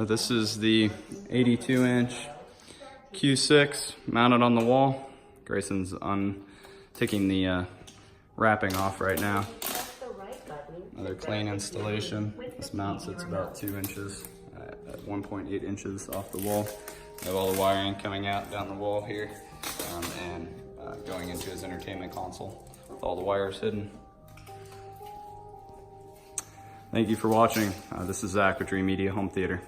This is the 82-inch Q6 mounted on the wall. Grayson's taking the wrapping off right now. Another clean installation. This mount sits about 2 inches at 1.8 inches off the wall. We have all the wiring coming out down the wall here and going into his entertainment console with all the wires hidden. Thank you for watching. This is Zach with Dreamedia Home Theater.